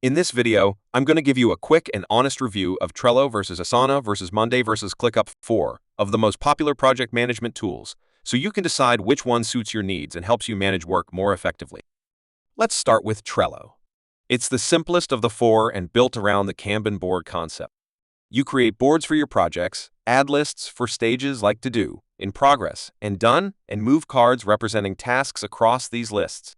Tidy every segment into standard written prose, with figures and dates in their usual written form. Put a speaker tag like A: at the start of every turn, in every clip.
A: In this video, I'm going to give you a quick and honest review of Trello versus Asana versus Monday versus ClickUp 4 of the most popular project management tools, so you can decide which one suits your needs and helps you manage work more effectively. Let's start with Trello. It's the simplest of the four and built around the Kanban board concept. You create boards for your projects, add lists for stages like to do, in progress, and done, and move cards representing tasks across these lists.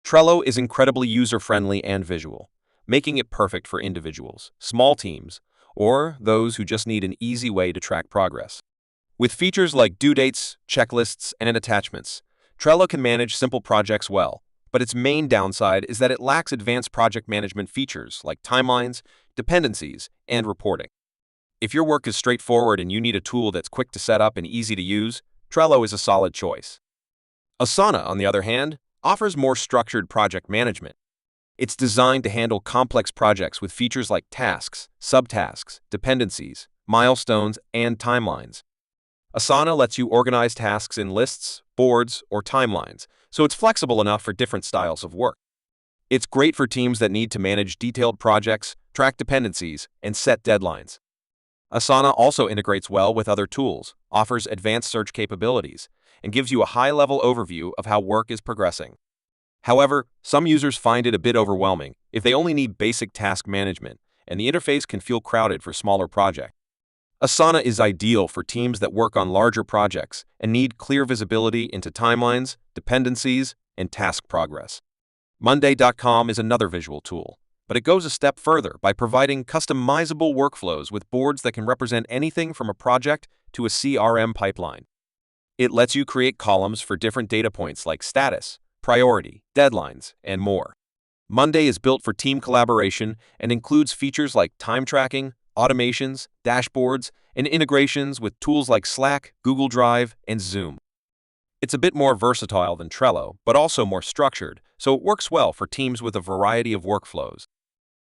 A: Trello is incredibly user-friendly and visual, making it perfect for individuals, small teams, or those who just need an easy way to track progress. With features like due dates, checklists, and attachments, Trello can manage simple projects well, but its main downside is that it lacks advanced project management features like timelines, dependencies, and reporting. If your work is straightforward and you need a tool that's quick to set up and easy to use, Trello is a solid choice. Asana, on the other hand, offers more structured project management. It's designed to handle complex projects with features like tasks, subtasks, dependencies, milestones, and timelines. Asana lets you organize tasks in lists, boards, or timelines, so it's flexible enough for different styles of work. It's great for teams that need to manage detailed projects, track dependencies, and set deadlines. Asana also integrates well with other tools, offers advanced search capabilities, and gives you a high-level overview of how work is progressing. However, some users find it a bit overwhelming if they only need basic task management, and the interface can feel crowded for smaller projects. Asana is ideal for teams that work on larger projects and need clear visibility into timelines, dependencies, and task progress. Monday.com is another visual tool, but it goes a step further by providing customizable workflows with boards that can represent anything from a project to a CRM pipeline. It lets you create columns for different data points like status, priority, deadlines, and more. Monday is built for team collaboration and includes features like time tracking, automations, dashboards, and integrations with tools like Slack, Google Drive, and Zoom. It's a bit more versatile than Trello, but also more structured, so it works well for teams with a variety of workflows.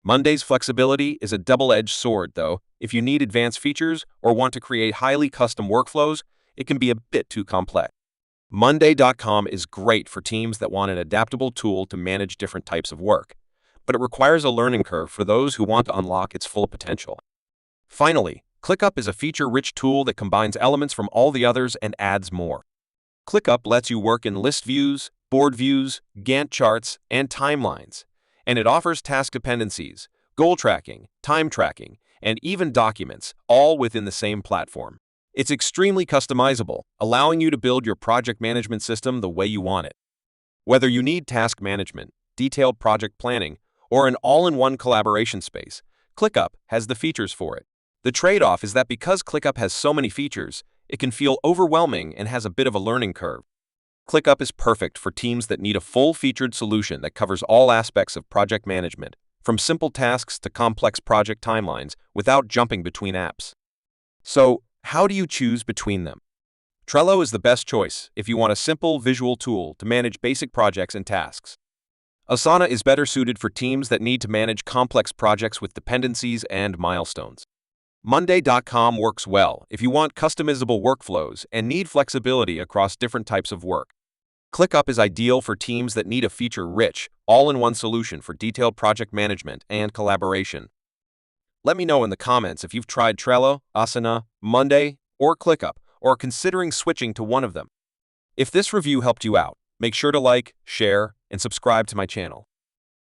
A: Monday's flexibility is a double-edged sword, though. If you need advanced features or want to create highly custom workflows, it can be a bit too complex. Monday.com is great for teams that want an adaptable tool to manage different types of work, but it requires a learning curve for those who want to unlock its full potential. Finally, ClickUp is a feature-rich tool that combines elements from all the others and adds more. ClickUp lets you work in list views, board views, Gantt charts, and timelines, and it offers task dependencies, goal tracking, time tracking, and even documents, all within the same platform. It's extremely customizable, allowing you to build your project management system the way you want it. Whether you need task management, detailed project planning, or an all-in-one collaboration space, ClickUp has the features for it. The trade-off is that because ClickUp has so many features, it can feel overwhelming and has a bit of a learning curve. ClickUp is perfect for teams that need a full-featured solution that covers all aspects of project management, from simple tasks to complex project timelines, without jumping between apps. So, how do you choose between them? Trello is the best choice if you want a simple visual tool to manage basic projects and tasks. Asana is better suited for teams that need to manage complex projects with dependencies and milestones. Monday.com works well if you want customizable workflows and need flexibility across different types of work. ClickUp is ideal for teams that need a feature-rich, all-in-one solution for detailed project management and collaboration. Let me know in the comments if you've tried Trello, Asana, Monday, or ClickUp, or are considering switching to one of them. If this review helped you out, make sure to like, share, and subscribe to my channel.